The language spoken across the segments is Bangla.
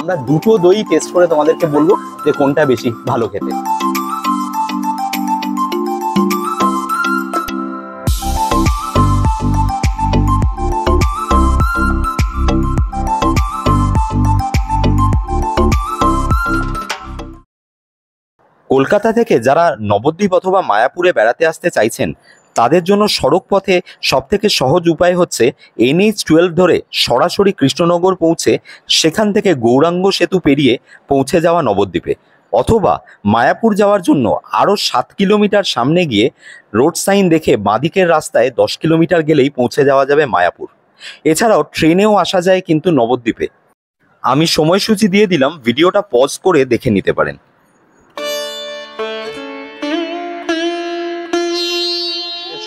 আমরা দুটো দই টেস্ট করে তোমাদেরকে বলবো যে কোনটা বেশি ভালো খেতে। কলকাতা থেকে যারা নবদ্বীপ অথবা মায়াপুরে বেড়াতে আসতে চাইছেন তাদের জন্য সড়ক পথে সবথেকে সহজ উপায় হচ্ছে NH-12 ধরে সরাসরি কৃষ্ণনগর পৌঁছে সেখান থেকে গৌরাঙ্গ সেতু পেরিয়ে পৌঁছে যাওয়া নবদ্বীপে, অথবা মায়াপুর যাওয়ার জন্য আরও 7 কিলোমিটার সামনে গিয়ে রোড সাইন দেখে বাঁদিকের রাস্তায় 10 কিলোমিটার গেলেই পৌঁছে যাওয়া যাবে মায়াপুর। এছাড়াও ট্রেনেও আসা যায় কিন্তু নবদ্বীপে। আমি সময়সূচি দিয়ে দিলাম, ভিডিওটা পজ করে দেখে নিতে পারেন।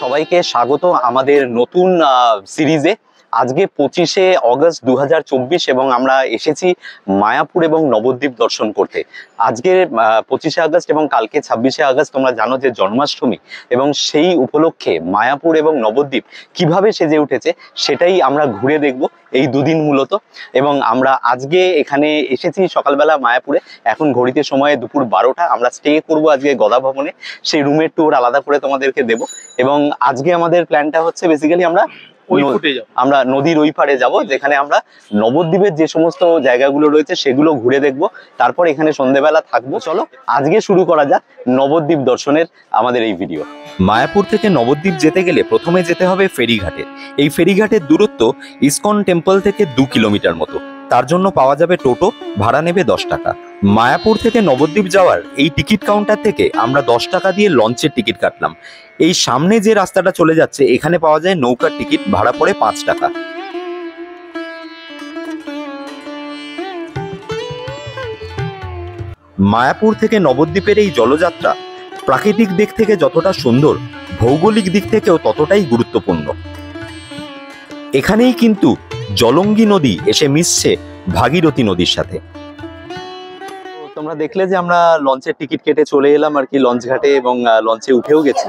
সবাইকে স্বাগত আমাদের নতুন সিরিজে। আজকে 25শে অগস্ট 2024 এবং আমরা এসেছি মায়াপুর এবং নবদ্বীপ দর্শন করতে। আজকে 25শে আগস্ট এবং কালকে 26শে আগস্ট তোমরা জানো যে জন্মাষ্টমী, এবং সেই উপলক্ষে মায়াপুর এবং নবদ্বীপ কিভাবে সেজে উঠেছে সেটাই আমরা ঘুরে দেখব এই দুদিন মূলত। এবং আমরা আজকে এখানে এসেছি সকালবেলা মায়াপুরে, এখন ঘড়িতে সময় দুপুর 12টা। আমরা স্টে করব আজকে গদা ভবনে, সেই রুমের ট্যুর আলাদা করে তোমাদেরকে দেব। এবং আজকে আমাদের প্ল্যানটা হচ্ছে বেসিক্যালি আমরা নদীর ওই পারে যাব, যেখানে আমরা নবদ্বীপের যে সমস্ত জায়গাগুলো রয়েছে সেগুলো ঘুরে দেখব, তারপর এখানে সন্ধ্যেবেলা থাকবো। চলো আজকে শুরু করা যাক নবদ্বীপ দর্শনের আমাদের এই ভিডিও। মায়াপুর থেকে নবদ্বীপ যেতে গেলে প্রথমে যেতে হবে ফেরিঘাটে। এই ফেরিঘাটের দূরত্ব ইসকন টেম্পল থেকে 2 কিলোমিটার মতো। তার জন্য পাওয়া যাবে টোটো, ভাড়া নেবে 10 টাকা। মায়াপুর থেকে নবদ্বীপ যাওয়ার এই টিকিট কাউন্টার থেকে আমরা 10 টাকা দিয়ে লঞ্চের টিকিট কাটলাম। এই সামনে যে রাস্তাটা চলে যাচ্ছে এখানে পাওয়া যায় নৌকার টিকিট, ভাড়া পড়ে 5 টাকা। মায়াপুর থেকে নবদ্বীপের এই জলযাত্রা প্রাকৃতিক দিক থেকে যতটা সুন্দর, ভৌগোলিক দিক থেকেও ততটাই গুরুত্বপূর্ণ। এখানেই কিন্তু জলঙ্গি নদী এসে মিশছে ভাগীরথী নদীর সাথে। তোমরা দেখলে যে আমরা লঞ্চের টিকিট কেটে চলে এলাম আর কি লঞ্চ ঘাটে, এবং লঞ্চে উঠেও গেছি।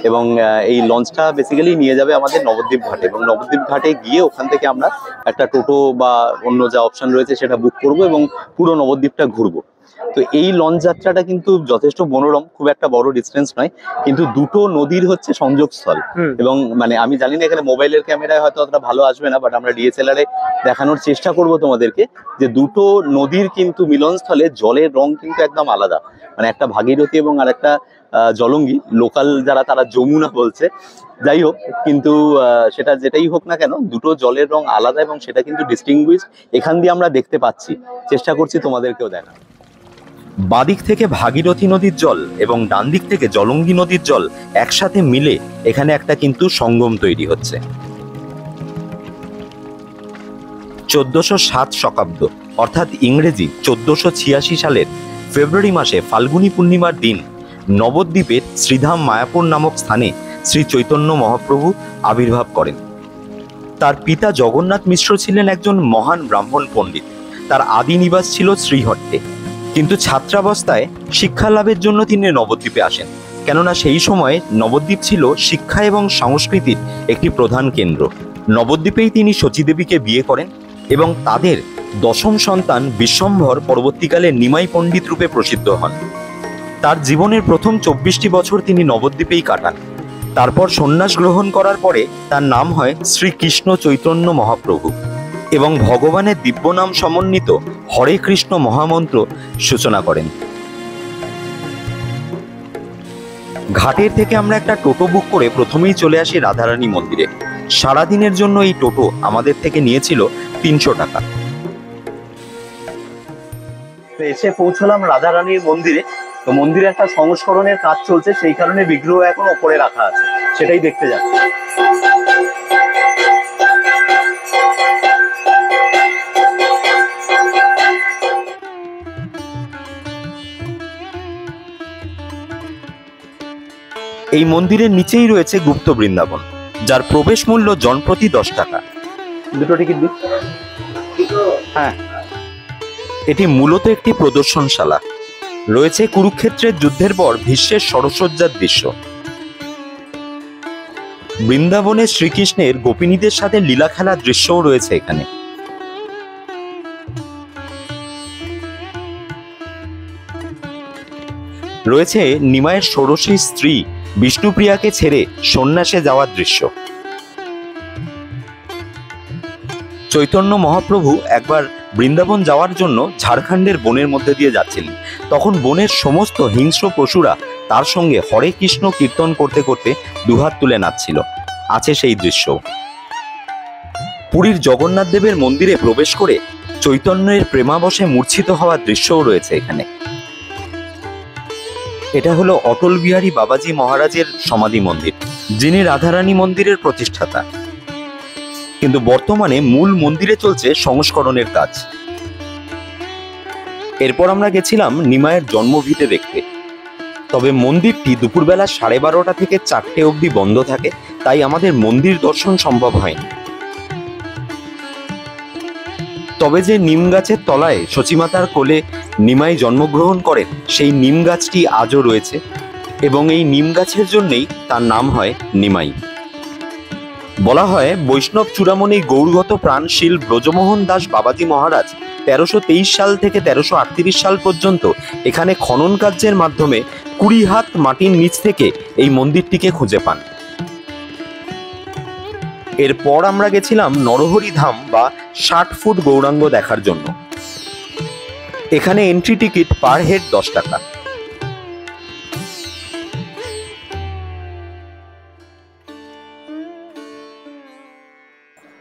এবং এই লঞ্চটা বেসিক্যালি নিয়ে যাবে আমাদের নবদ্বীপ ঘাটে, এবং নবদ্বীপ ঘাটে গিয়ে ওখান থেকে আমরা একটা টোটো বা অন্য যা অপশন রয়েছে সেটা বুক করব এবং পুরো নবদ্বীপটা ঘুরবো। তো এই লঞ্চ যাত্রাটা কিন্তু যথেষ্ট মনোরম, খুব একটা বড় ডিস্টেন্স নয়, কিন্তু দুটো নদীর হচ্ছে সংযোগস্থল। এবং মানে আমি জানি না এখানে মোবাইলের ক্যামেরায় হয়তো অতটা ভালো আসবে না, বাট আমরা DSLR-এ দেখানোর চেষ্টা করব তোমাদেরকে যে দুটো নদীর কিন্তু মিলনস্থলে জলের রং কিন্তু একদম আলাদা। মানে একটা ভাগীরথী এবং আর একটা জলঙ্গি, লোকাল যারা তারা যমুনা বলছে। যাই হোক, কিন্তু সেটা যেটাই হোক না কেন, দুটো জলের রং আলাদা এবং সেটা কিন্তু ডিস্টিংগুইশ এখান দিয়ে আমরা দেখতে পাচ্ছি। চেষ্টা করছি তোমাদেরকেও দেখা। বাঁদিক থেকে ভাগীরথী নদীর জল এবং ডান দিক থেকে জলঙ্গি নদীর জল একসাথে মিলে এখানে একটা কিন্তু সঙ্গম তৈরি হচ্ছে। 1407 শকাব্দ অর্থাৎ ইংরেজি 1486 সালের ফেব্রুয়ারি মাসে ফাল্গুনী পূর্ণিমার দিন নবদ্বীপের শ্রীধাম মায়াপুর নামক স্থানে শ্রী চৈতন্য মহাপ্রভু আবির্ভাব করেন। তার পিতা জগন্নাথ মিশ্র ছিলেন একজন মহান ব্রাহ্মণ পণ্ডিত। তার আদি নিবাস ছিল শ্রীহট্টে, কিন্তু ছাত্রাবস্থায় শিক্ষা লাভের জন্য তিনি নবদ্বীপে আসেন, কেননা সেই সময়ে নবদ্বীপ ছিল শিক্ষা এবং সংস্কৃতির একটি প্রধান কেন্দ্র। নবদ্বীপেই তিনি শচীদেবীকে বিয়ে করেন এবং তাদের 10ম সন্তান বিশ্বম্ভর পরবর্তীকালে নিমাই পণ্ডিত রূপে প্রসিদ্ধ হন। তার জীবনের প্রথম 24টি বছর তিনি নবদ্বীপেই কাটান। তারপর সন্ন্যাস গ্রহণ করার পরে তার নাম হয় শ্রীকৃষ্ণ চৈতন্য মহাপ্রভু, এবং ভগবানের দিব্য নাম সমন্বিত হরে কৃষ্ণ মহামন্ত্র সূচনা করেন। ঘাটের থেকে আমরা একটা টোটো বুক করে প্রথমেই চলে আসি রাধারানী মন্দিরে। সারাদিনের জন্য এই টোটো আমাদের থেকে নিয়েছিল 300 টাকা। এসে পৌঁছলাম রাধারানীর মন্দিরে। তো মন্দিরে একটা সংস্করণের কাজ চলছে, সেই কারণে বিগ্রহ এখন ওপরে রাখা আছে, সেটাই দেখতে যাচ্ছি। এই মন্দিরের নিচেই রয়েছে গুপ্ত বৃন্দাবন, যার প্রবেশ মূল্য জনপ্রতি 10 টাকা। দুটো টিকিট দিন। হ্যাঁ, এটি মূলত একটি প্রদর্শনশালা। রয়েছে কুরুক্ষেত্রের যুদ্ধের পর ভীষ্মের সরসজ্জার দৃশ্য। বৃন্দাবনে শ্রীকৃষ্ণের গোপিনীদের সাথে লীলা খেলার দৃশ্যও রয়েছে এখানে। রয়েছে নিমাইয়ের ষোড়শী স্ত্রী বিষ্ণুপ্রিয়াকে ছেড়ে সন্ন্যাসে যাওয়ার দৃশ্য। চৈতন্য মহাপ্রভু একবার বৃন্দাবন যাওয়ার জন্য ঝাড়খণ্ডের বনের মধ্যে দিয়ে যাচ্ছিলেন। তখন বনের সমস্ত হিংস্র পশুরা তার সঙ্গে হরে কৃষ্ণ কীর্তন করতে করতে দুহাত তুলে নাচছিল। আছে সেই দৃশ্য। পুরীর জগন্নাথ দেবের মন্দিরে প্রবেশ করে চৈতন্যের প্রেমাবশে মূর্ছিত হওয়ার দৃশ্যও রয়েছে এখানে। এটা হলো অটল বিহারী বাবাজি মহারাজের সমাধি মন্দির, যিনি রাধারানী মন্দিরের প্রতিষ্ঠাতা। কিন্তু বর্তমানে মূল মন্দিরে চলছে সংস্করণের কাজ। এরপর আমরা গেছিলাম নিমাইয়ের জন্মভিটে দেখতে। তবে মন্দিরটি দুপুরবেলা 12:30 থেকে 4টে অবধি বন্ধ থাকে, তাই আমাদের মন্দির দর্শন সম্ভব হয়নি। তবে যে নিম গাছের তলায় সচিমাতার কোলে নিমাই জন্মগ্রহণ করেন, সেই নিম গাছটি আজও রয়েছে এবং এই নিম গাছের জন্যই তার নাম হয় নিমাই। বলা হয় বৈষ্ণব চূড়ামণি গৌরগত প্রাণশীল ব্রজমোহন দাস বাবাজি মহারাজ 1323 সাল থেকে 1338 সাল পর্যন্ত এখানে খনন কার্যের মাধ্যমে 20 হাত মাটির নিচ থেকে এই মন্দিরটিকে খুঁজে পান। এরপর আমরা গেছিলাম নরহরি ধাম বা 60 ফুট গৌরাঙ্গ দেখার জন্য। এখানে এন্ট্রি টিকিট পার হেড 10 টাকা।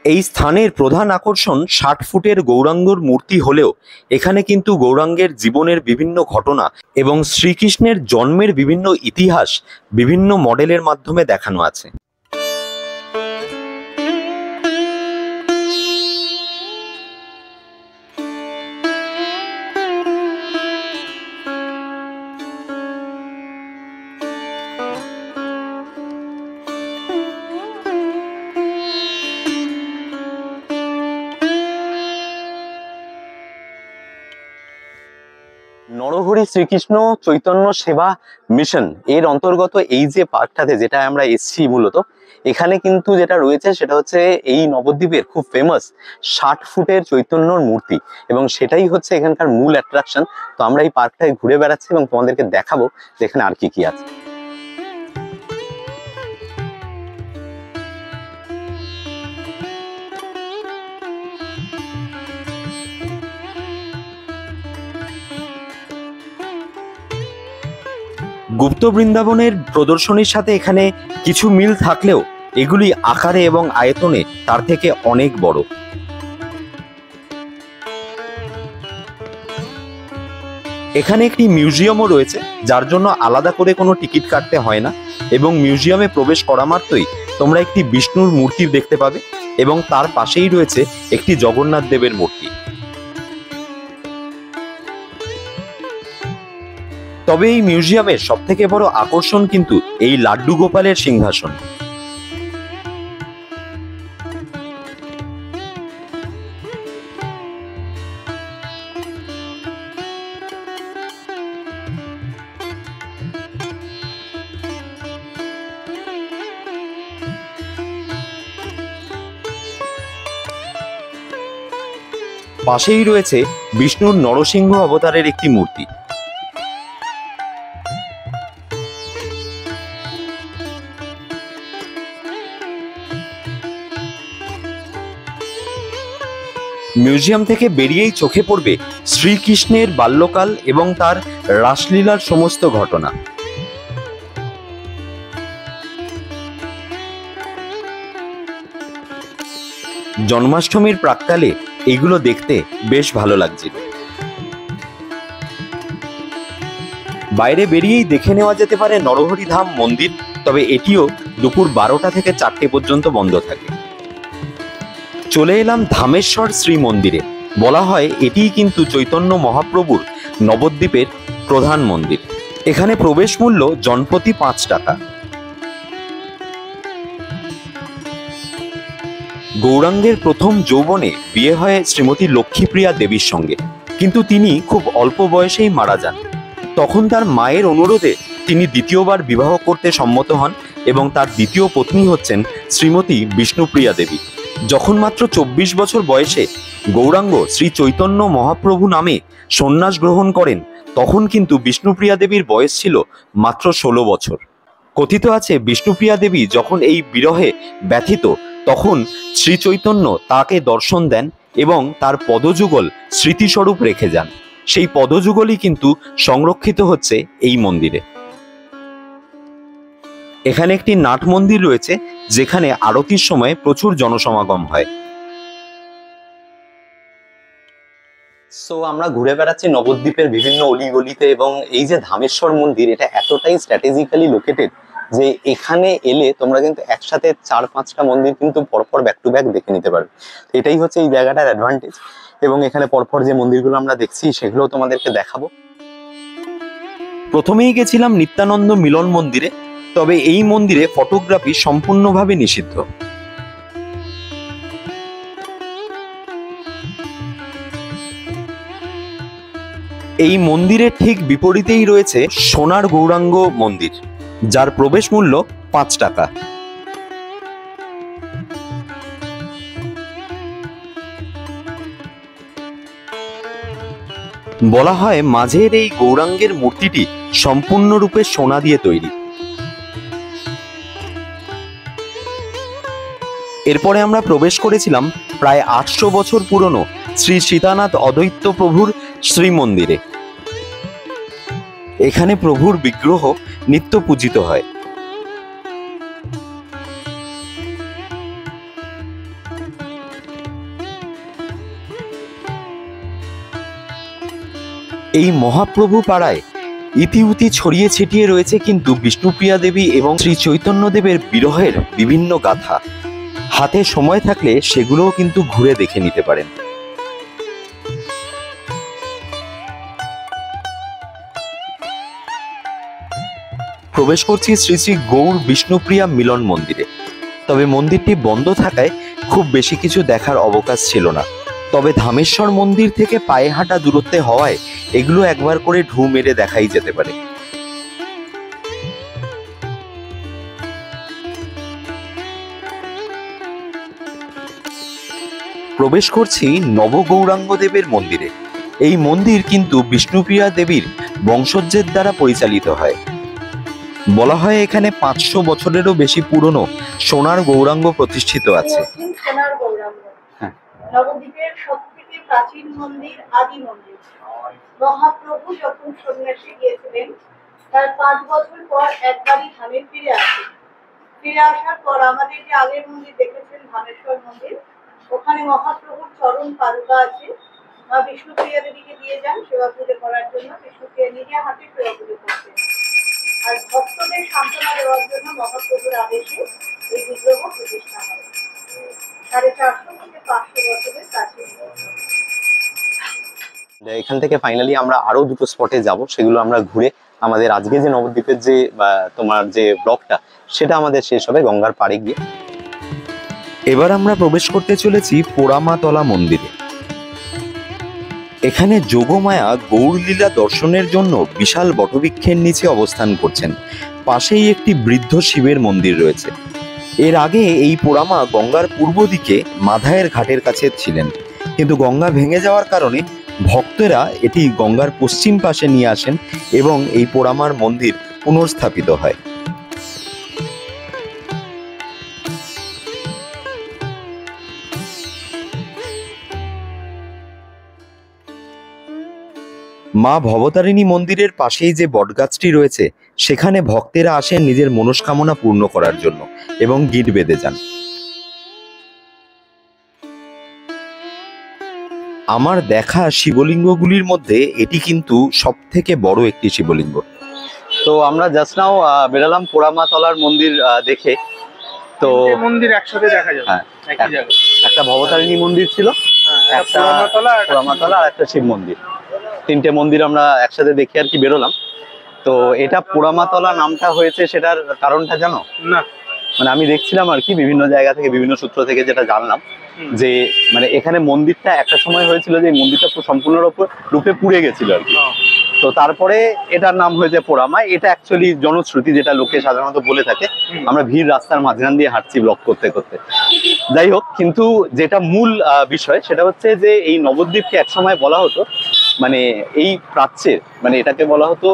এই স্থানের প্রধান আকর্ষণ 60 ফুটের গৌরাঙ্গর মূর্তি হলেও এখানে কিন্তু গৌরাঙ্গের জীবনের বিভিন্ন ঘটনা এবং শ্রীকৃষ্ণের জন্মের বিভিন্ন ইতিহাস বিভিন্ন মডেলের মাধ্যমে দেখানো আছে। নরহরি শ্রীকৃষ্ণ চৈতন্য সেবা মিশন এর অন্তর্গত এই যে পার্কটাতে যেটা আমরা এসছি, মূলত এখানে কিন্তু যেটা রয়েছে সেটা হচ্ছে এই নবদ্বীপের খুব ফেমাস 60 ফুটের চৈতন্যর মূর্তি, এবং সেটাই হচ্ছে এখানকার মূল অ্যাট্রাকশন। তো আমরা এই পার্কটায় ঘুরে বেড়াচ্ছি এবং তোমাদেরকে দেখাবো যে এখানে আর কি কি আছে। গুপ্ত বৃন্দাবনের প্রদর্শনীর সাথে এখানে কিছু মিল থাকলেও এগুলি আকারে এবং আয়তনে তার থেকে অনেক বড়। এখানে একটি মিউজিয়ামও রয়েছে, যার জন্য আলাদা করে কোনো টিকিট কাটতে হয় না, এবং মিউজিয়ামে প্রবেশ করা মাত্রই তোমরা একটি বিষ্ণুর মূর্তি দেখতে পাবে এবং তার পাশেই রয়েছে একটি জগন্নাথ দেবের মূর্তি। তবে এই মিউজিয়ামের সবথেকে বড় আকর্ষণ কিন্তু এই লাড্ডু গোপালের সিংহাসন। পাশেই রয়েছে বিষ্ণুর নরসিংহ অবতারের একটি মূর্তি। মিউজিয়াম থেকে বেরিয়েই চোখে পড়বে শ্রীকৃষ্ণের বাল্যকাল এবং তার রাসলীলার সমস্ত ঘটনা। জন্মাষ্টমীর প্রাক্কালে এগুলো দেখতে বেশ ভালো লাগছিল। বাইরে বেরিয়েই দেখে নেওয়া যেতে পারে নরহরি ধাম মন্দির, তবে এটিও দুপুর 12টা থেকে 4টে পর্যন্ত বন্ধ থাকে। চলে এলাম ধামেশ্বর শ্রী মন্দিরে। বলা হয় এটিই কিন্তু চৈতন্য মহাপ্রভুর নবদ্বীপের প্রধান মন্দির। এখানে প্রবেশ মূল্য জনপ্রতি 5 টাকা। গৌরাঙ্গের প্রথম যৌবনে বিয়ে হয় শ্রীমতী লক্ষ্মীপ্রিয়া দেবীর সঙ্গে, কিন্তু তিনি খুব অল্প বয়সেই মারা যান। তখন তার মায়ের অনুরোধে তিনি দ্বিতীয়বার বিবাহ করতে সম্মত হন এবং তার দ্বিতীয় পত্নী হচ্ছেন শ্রীমতী বিষ্ণুপ্রিয়া দেবী। যখন মাত্র 24 বছর বয়সে গৌরাঙ্গ শ্রী চৈতন্য মহাপ্রভু নামে সন্ন্যাস গ্রহণ করেন, তখন কিন্তু বিষ্ণুপ্রিয়া দেবীর বয়স ছিল মাত্র 16 বছর। কথিত আছে বিষ্ণুপ্রিয়া দেবী যখন এই বিরহে ব্যথিত, তখন শ্রী চৈতন্য তাকে দর্শন দেন এবং তার পদযুগল স্মৃতিস্বরূপ রেখে যান। সেই পদযুগলই কিন্তু সংরক্ষিত হচ্ছে এই মন্দিরে। এখানে একটি নাট মন্দির রয়েছে, যেখানে আরতির সময় প্রচুর জনসমাগম হয়। সো আমরা ঘুরে বেড়াচ্ছি নবদ্বীপের বিভিন্ন অলিগলিতে, এবং এই যে ধামেশ্বর মন্দির, এটা এতটাই স্ট্র্যাটেজিক্যালি লোকেটেড যে এখানে এলে তোমরা কিন্তু একসাথে 4-5টা মন্দির কিন্তু পরপর ব্যাক টু ব্যাক দেখে নিতে পারবে। এটাই হচ্ছে এই জায়গাটার অ্যাডভান্টেজ, এবং এখানে পরপর যে মন্দিরগুলো আমরা দেখছি সেগুলো তোমাদেরকে দেখাবো। প্রথমেই গেছিলাম নিত্যানন্দ মিলন মন্দিরে, তবে এই মন্দিরে ফটোগ্রাফি সম্পূর্ণভাবে নিষিদ্ধ। এই মন্দিরের ঠিক বিপরীতেই রয়েছে সোনার গৌরাঙ্গ মন্দির, যার প্রবেশ মূল্য 5 টাকা। বলা হয় মাঝের এই গৌরাঙ্গের মূর্তিটি সম্পূর্ণরূপে সোনা দিয়ে তৈরি। এরপরে আমরা প্রবেশ করেছিলাম প্রায় 800 বছর পুরনো শ্রী সীতানাথ অদ্বৈত প্রভুর শ্রীমন্দিরে। এখানে প্রভুর বিগ্রহ নিত্য পূজিত হয়। এই মহাপ্রভু পাড়ায় ইতিউতি ছড়িয়ে ছিটিয়ে রয়েছে কিন্তু বিষ্ণুপ্রিয়া দেবী এবং শ্রী চৈতন্য দেবের বিরহের বিভিন্ন গাথা। হাতে সময় থাকলে সেগুলোও কিন্তু ঘুরে দেখে নিতে পারেন। প্রবেশ করছি শ্রী শ্রী গৌর বিষ্ণুপ্রিয়া মিলন মন্দিরে। তবে মন্দিরটি বন্ধ থাকায় খুব বেশি কিছু দেখার অবকাশ ছিল না। তবে ধামেশ্বর মন্দির থেকে পায়ে হাঁটা দূরত্বে হওয়ায় এগুলো একবার করে ঢু মেরে দেখাই যেতে পারে। প্রবেশ করছি নবগৌরাঙ্গ দেবের মন্দিরে। এই মন্দির কিন্তু বিষ্ণুপ্রিয়া দেবীর বংশজের দ্বারা পরিচালিত হয়। বলা হয় এখানে 500 বছরেরও বেশি পুরনো সোনার গৌরাঙ্গ প্রতিষ্ঠিত আছে। সোনার গৌরাঙ্গ নবদ্বীপের সবথেকে প্রাচীন মন্দির, আদি মন্দির। মহাপ্রভু যখন সন্ন্যাসী গিয়েছিলেন, তার 5 বছর পর একবারই ধামে ফিরে আসেন। ফিরে আসার পর আমাদের যে আগের মন্দির দেখেছেন ধামেশ্বর মন্দির, ওখানে মহাপ্রভুর চরণ পাদুকা আছে। মা বিষ্ণুপ্রিয়া দেবীকে দিয়ে যান সেবা পুজো করার জন্য। বিষ্ণুপ্রিয়া নিজে হাতে সেবা পুজো করতেন। আর ভক্তদের সান্ত্বনা দেওয়ার জন্য মহাপ্রভুর আদেশে এই বিগ্রহ প্রতিষ্ঠা হয়। 450 থেকে 500 বছরের কাছে। এখান থেকে ফাইনালি আমরা আরো দুটো স্পটে যাব, সেগুলো আমরা ঘুরে আমাদের আজকে যে নবদ্বীপের যে তোমার যে ব্লগটা, সেটা আমাদের শেষ হবে গঙ্গার পাড়ে গিয়ে। এবার আমরা প্রবেশ করতে চলেছি পোড়ামাতলা মন্দিরে। এখানে যোগমায়া গৌরলীলা দর্শনের জন্য বিশাল বটবৃক্ষের নিচে অবস্থান করছেন। পাশেই একটি বৃদ্ধ শিবের মন্দির রয়েছে। এর আগে এই পোড়ামা গঙ্গার পূর্ব দিকে মাধায়ের ঘাটের কাছে ছিলেন, কিন্তু গঙ্গা ভেঙে যাওয়ার কারণে ভক্তরা এটি গঙ্গার পশ্চিম পাশে নিয়ে আসেন এবং এই পোড়ামার মন্দির পুনর্স্থাপিত হয়। মা ভবতারিণী মন্দিরের পাশেই যে বটগাছটি রয়েছে, সেখানে ভক্তেরা আসেন নিজের মনস্কামনা পূর্ণ করার জন্য এবং গিট বেঁধে যান। আমার দেখা শিবলিঙ্গগুলির মধ্যে এটি কিন্তু সব থেকে বড় একটি শিবলিঙ্গ। তো আমরা জাস্ট নাও বেরালাম পোড়ামাতলার মন্দির দেখে। তো মন্দির একসাথে দেখা যাবে। হ্যাঁ, একটা ভবতারিণী মন্দির ছিল, একটা পোড়ামাতলা আর একটা শিব মন্দির। 3টে মন্দির আমরা একসাথে দেখে আর কি বেরোলাম। তো এটা পোড়ামাতলা নামটা হয়েছে, সেটার কারণটা জানো? না, মানে আমি দেখছিলাম আর কি বিভিন্ন জায়গা থেকে, বিভিন্ন সূত্র থেকে যেটা জানলাম, যে মানে এখানে মন্দিরটা একটা সময় হয়েছিল যে মন্দিরটা সম্পূর্ণ রূপে পুড়ে গেছিল আর কি। তো তারপরে এটার নাম হয়েছে পোড়ামা। এটা অ্যাকচুয়ালি জনশ্রুতি, যেটা লোকে সাধারণত বলে থাকে। আমরা ভিড় রাস্তার মাঝখান দিয়ে হাঁটছি ব্লগ করতে করতে। যাই হোক, কিন্তু যেটা মূল বিষয় সেটা হচ্ছে যে এই নবদ্বীপকে একসময় বলা হতো মানে এই প্রাচ্যের, মানে এটাকে বলা হতো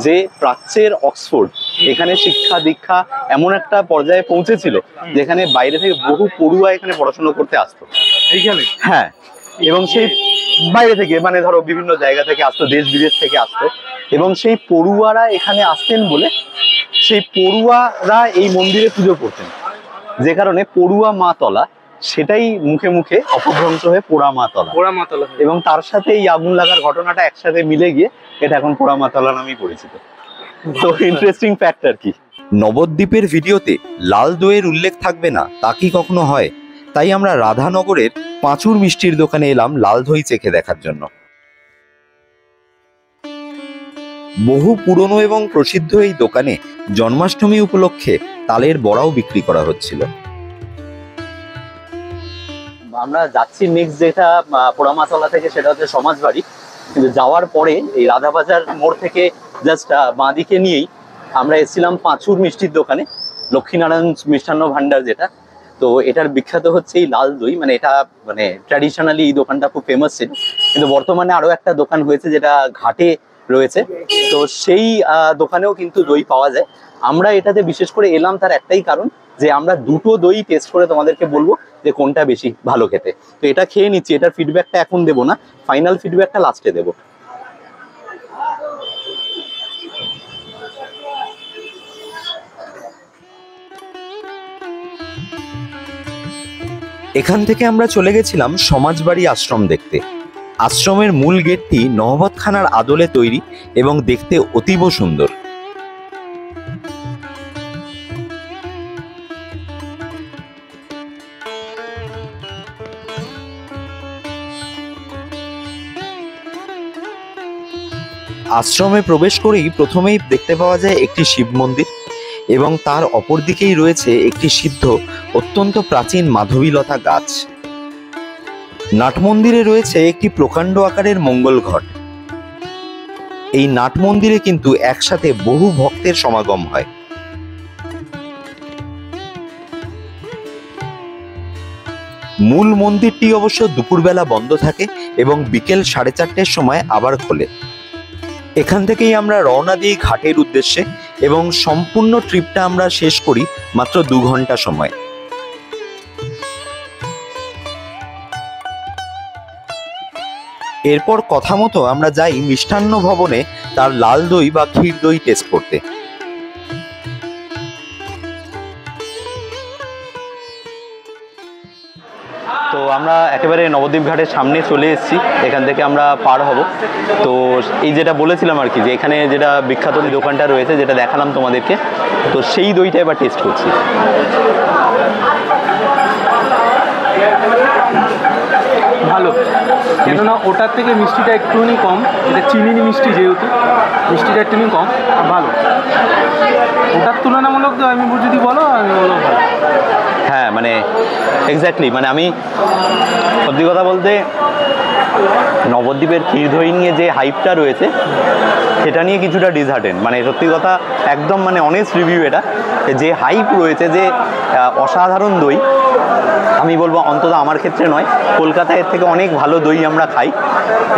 যে প্রাচ্যের অক্সফোর্ড। এখানে শিক্ষা দীক্ষা এমন একটা পর্যায়ে পৌঁছেছিল যেখানে বাইরে থেকে বহু পড়ুয়া এখানে পড়াশোনা করতে আসতো এইখানে। হ্যাঁ, এবং সেই বাইরে থেকে মানে ধরো বিভিন্ন জায়গা থেকে আসতো, দেশ বিদেশ থেকে আসতো, এবং সেই পড়ুয়ারা এখানে আসতেন বলে সেই পড়ুয়ারা এই মন্দিরে পুজো করতেন, যে কারণে পড়ুয়া মা তলা সেটাই মুখে মুখে অপভ্রংশ হয়ে পোড়া মা তলা, পোড়া মাতলা। এবং তার সাথে এই আগুন লাগার ঘটনাটা একসাথে মিলে গিয়ে এটা এখন পোড়া মা তলা নামেই পরিচিত। তো ইন্টারেস্টিং ফ্যাক্ট আর কি। নবদ্বীপের ভিডিওতে লাল দইয়ের উল্লেখ থাকবে না তা কি কখনো হয়? তাই আমরা রাধানগরের পাঁচুর মিষ্টির দোকানে এলাম লাল দই চেখে দেখার জন্য। বহু পুরনো এবং প্রসিদ্ধ এই দোকানে জন্মাষ্টমী উপলক্ষে তালের বড়াও বিক্রি করা হচ্ছিল। আমরা যাচ্ছি নেক্সট যেটা পোড়ামাতলা থেকে, সেটা হচ্ছে সমাজবাড়ি। কিন্তু যাওয়ার পরে এই রাধাবাজার মোড় থেকে জাস্ট বাঁদিকে নিয়েই আমরা এসেছিলাম পাঁচুর মিষ্টির দোকানে, লক্ষ্মীনারায়ণ মিষ্টান্ন ভান্ডার যেটা। তো এটার বিখ্যাত হচ্ছে এই লাল দই, মানে এটা মানে ট্র্যাডিশনালি এই দোকানটা খুব ফেমাস ছিল, কিন্তু বর্তমানে আরো একটা দোকান হয়েছে যেটা ঘাটে রয়েছে, তো সেই দোকানেও কিন্তু দই পাওয়া যায়। আমরা এটাতে বিশেষ করে এলাম তার একটাই কারণ যে আমরা দুটো দই টেস্ট করে তোমাদেরকে বলবো যে কোনটা বেশি ভালো খেতে। তো এটা খেয়ে নিচ্ছি, এটার ফিডব্যাকটা এখন দেবো না, ফাইনাল ফিডব্যাকটা লাস্টে দেবো। এখান থেকে আমরা চলে গেছিলাম সমাজবাড়ি আশ্রম দেখতে। আশ্রমের মূল গেটটি নহবতখানার আদলে তৈরি এবং দেখতে অতীব সুন্দর। আশ্রমে প্রবেশ করেই প্রথমেই দেখতে পাওয়া যায় একটি শিব মন্দির, এবং তার অপর দিকেই রয়েছে একটি সিদ্ধ অত্যন্ত প্রাচীন মাধবীলতা গাছ। নাট মন্দিরে রয়েছে একটি প্রকাণ্ড আকারের মঙ্গল ঘট। এই নাট মন্দিরে কিন্তু একসাথে বহু ভক্তের সমাগম হয়। মূল মন্দিরটি অবশ্য দুপুরবেলা বন্ধ থাকে এবং বিকেল 4:30টার সময় আবার খোলে। এখান থেকেই আমরা রওনা দিই ঘাটের উদ্দেশ্যে, এবং সম্পূর্ণ ট্রিপটা আমরা শেষ করি মাত্র 2 ঘন্টা সময়। এরপর কথা মতো আমরা যাই মিষ্টান্ন ভবনে তার লাল দই বা ক্ষীর দই টেস্ট করতে। তো আমরা একেবারে নবদ্বীপ ঘাটের সামনে চলে এসেছি, এখান থেকে আমরা পার হব। তো এই যেটা বলেছিলাম আর কি, যে এখানে যেটা বিখ্যাত দোকানটা রয়েছে যেটা দেখালাম তোমাদেরকে, তো সেই দইটা এবার টেস্ট করছি। ভালো, কেননা ওটার থেকে মিষ্টিটা একটুখানি কম, এটা চিনি মিষ্টি যেহেতু মিষ্টিটা একটুখানি কম, আর ভালো। ওটার তুলনামূলক তো আমি যদি বলো আমি বলবো ভালো। হ্যাঁ, মানে এক্স্যাক্টলি, মানে আমি সত্যি কথা বলতে নবদ্বীপের ক্ষীর দই নিয়ে যে হাইপটা রয়েছে সেটা নিয়ে কিছুটা ডিসহার্টেন, মানে সত্যি কথা একদম মানে অনেস্ট রিভিউ এটা, যে হাইপ রয়েছে যে অসাধারণ দই, আমি বলবো অন্তত আমার ক্ষেত্রে নয়, কলকাতায় এর থেকে অনেক ভালো দই আমরা খাই,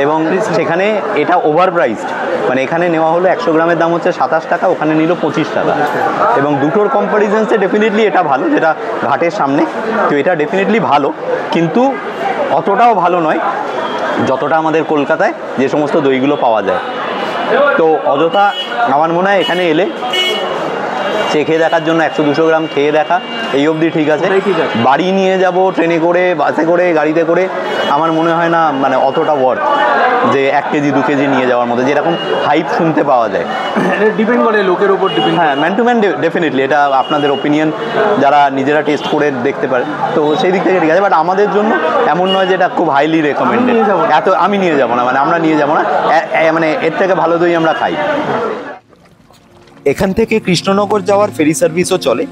এবং সেখানে এটা ওভার প্রাইসড। মানে এখানে নেওয়া হলো 100 গ্রামের দাম হচ্ছে 27 টাকা, ওখানে নিল 25 টাকা, এবং দুটোর কম্পারিজনসে ডেফিনেটলি এটা ভালো, যেটা ঘাটের সামনে। তো এটা ডেফিনেটলি ভালো, কিন্তু অতটাও ভালো নয় যতটা আমাদের কলকাতায় যে সমস্ত দইগুলো পাওয়া যায়। তো অযথা আমার মনে হয় এখানে এলে চেখে দেখার জন্য 100-200 গ্রাম খেয়ে দেখা এই অবধি ঠিক আছে। বাড়ি নিয়ে যাব ট্রেনে করে, বাসে করে, গাড়িতে করে, আমার মনে হয় না মানে অতটা ওয়ার্থ যে 1 কেজি 2 কেজি নিয়ে যাওয়ার মতো যেরকম হাইপ শুনতে পাওয়া যায়। ডিপেন্ড করে লোকের উপর ডিপেন্ড। হ্যাঁ, ম্যান টু ম্যান ডেফিনেটলি, এটা আপনাদের ওপিনিয়ন, যারা নিজেরা টেস্ট করে দেখতে পারে, তো সেই দিক থেকে ঠিক আছে। বাট আমাদের জন্য এমন নয় যে এটা খুব হাইলি রেকমেন্ডেড, এত আমি নিয়ে যাবো না, মানে আমরা নিয়ে যাবো না, মানে এর থেকে ভালো দই আমরা খাই। এখান থেকে কৃষ্ণনগর যাওয়ার ফেরি সার্ভিসও চলে।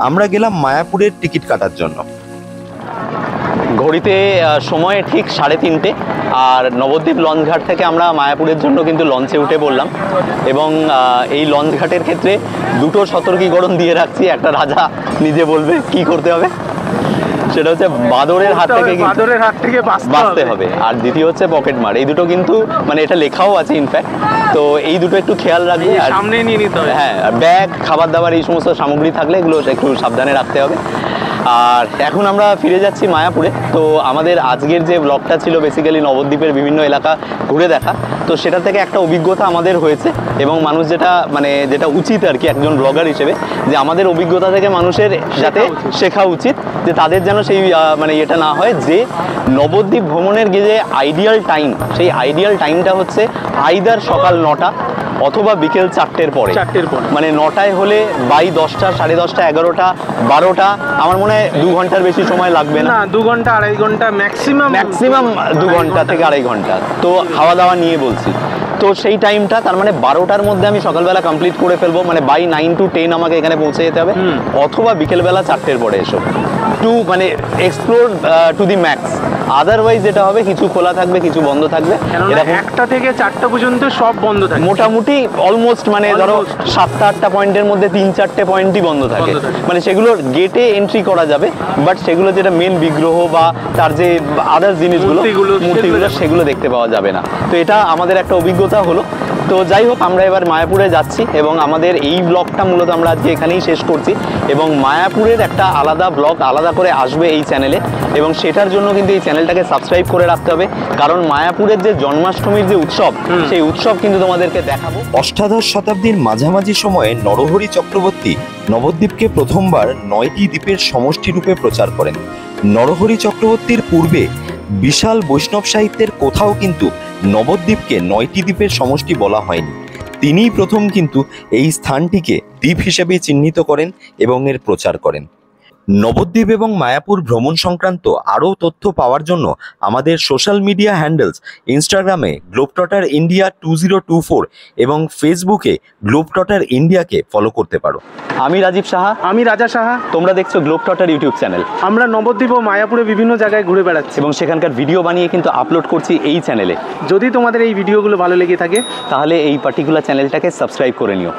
আমরা গেলাম মায়াপুরের টিকিট কাটার জন্য। ঘড়িতে সময় ঠিক 3:30, আর নবদ্বীপ লঞ্চঘাট থেকে আমরা মায়াপুরের জন্য কিন্তু লঞ্চে উঠে পড়লাম, এবং এই লঞ্চঘাটের ক্ষেত্রে দুটো সতর্কীকরণ দিয়ে রাখছি, একটা রাজা নিজে বলবে কি করতে হবে। সেটা হচ্ছে বাদরের হাত থেকে কিন্তু বাদরের হাত থেকে বাঁচতে হবে। আর দ্বিতীয় হচ্ছে পকেট মার, এই দুটো কিন্তু মানে এটা লেখাও আছে ইনফ্যাক্ট, তো এই দুটো একটু খেয়াল রাখবে। আর সামনে নিয়ে নিতে হবে। হ্যাঁ, আর ব্যাগ, খাবার দাবার এই সমস্ত সামগ্রী থাকলে এগুলো একটু সাবধানে রাখতে হবে। আর এখন আমরা ফিরে যাচ্ছি মায়াপুরে। তো আমাদের আজকের যে ব্লগটা ছিল বেসিক্যালি নবদ্বীপের বিভিন্ন এলাকা ঘুরে দেখা, তো সেটা থেকে একটা অভিজ্ঞতা আমাদের হয়েছে এবং মানুষ যেটা উচিত আর কি একজন ব্লগার হিসেবে, যে আমাদের অভিজ্ঞতা থেকে মানুষের যাতে শেখা উচিত, যে তাদের যেন সেই এটা না হয় যে নবদ্বীপ ভ্রমণের যে আইডিয়াল টাইম, সেই আইডিয়াল টাইমটা হচ্ছে আইদার সকাল 9টা অথবা বিকেল 4টের পরে। মানে 9টায় হলে বাই 10টা, 10:30, 11টা, 12টা, আমার মনে হয় 2 ঘন্টার বেশি সময় লাগবে না। 2 ঘন্টা 2.5 ঘন্টা ম্যাক্সিমাম 2 ঘন্টা থেকে 2.5 ঘন্টা, তো খাওয়া দাওয়া নিয়ে বলছি। তো সেই টাইমটা তার মানে 12টার মধ্যে আমি সকালবেলা কমপ্লিট করে ফেলবো, মানে বাই 9 to 10 আমাকে এখানে পৌঁছে যেতে হবে, অথবা বিকেলবেলা 4টের পরে এসো to explore to the max. Otherwise যেটা হবে কিছু খোলা থাকবে, কিছু বন্ধ থাকবে। এরকম 1টা থেকে 4টা পর্যন্ত সব বন্ধ থাকে মোটামুটি অলমোস্ট, মানে ধরো 7টা-8টা পয়েন্টের মধ্যে 3-4টে পয়েন্টই বন্ধ থাকে। মানে সেগুলোর গেটে এন্ট্রি করা যাবে, বাট সেগুলো যেটা মেন বিগ্রহ বা তার যে আদার জিনিসগুলো, মূর্তিগুলো, সেগুলো দেখতে পাওয়া যাবে না। তো এটা আমাদের একটা অভিজ্ঞতা হলো। তো যাই হোক, আমরা এবার মায়াপুরে যাচ্ছি এবং আমাদের এই ব্লগটা মূলত আমরা আজকে এখানেই শেষ করছি। এবং মায়াপুরের একটা আলাদা ব্লগ আলাদা করে আসবে এই চ্যানেলে, এবং সেটার জন্য কিন্তু এই চ্যানেলটাকে সাবস্ক্রাইব করে রাখতে হবে, কারণ মায়াপুরের যে জন্মাষ্টমীর যে উৎসব, সেই উৎসব কিন্তু তোমাদেরকে দেখাবো। অষ্টাদশ শতাব্দীর মাঝামাঝি সময়ে নরহরি চক্রবর্তী নবদ্বীপকে প্রথমবার 9টি দ্বীপের সমষ্টি রূপে প্রচার করেন। নরহরি চক্রবর্তীর পূর্বে বিশাল বৈষ্ণব সাহিত্যের কোথাও কিন্তু নবদ্বীপকে 9টি দ্বীপের সমষ্টি বলা হয়নি। তিনিই প্রথম কিন্তু এই স্থানটিকে দ্বীপ হিসেবে চিহ্নিত করেন এবং এর প্রচার করেন। নবদ্বীপ এবং মায়াপুর ভ্রমণ সংক্রান্ত আরও তথ্য পাওয়ার জন্য আমাদের সোশ্যাল মিডিয়া হ্যান্ডেলস ইনস্টাগ্রামে গ্লোবট্রটার ইন্ডিয়া 2024 এবং ফেসবুকে গ্লোবট্রটার ইন্ডিয়াকে ফলো করতে পারো। আমি রাজীব সাহা। আমি রাজা সাহা। তোমরা দেখছো গ্লোবট্রটার ইউটিউব চ্যানেল। আমরা নবদ্বীপ ও মায়াপুরে বিভিন্ন জায়গায় ঘুরে বেড়াচ্ছি এবং সেখানকার ভিডিও বানিয়ে কিন্তু আপলোড করছি এই চ্যানেলে। যদি তোমাদের এই ভিডিওগুলো ভালো লেগে থাকে তাহলে এই পার্টিকুলার চ্যানেলটাকে সাবস্ক্রাইব করে নিও।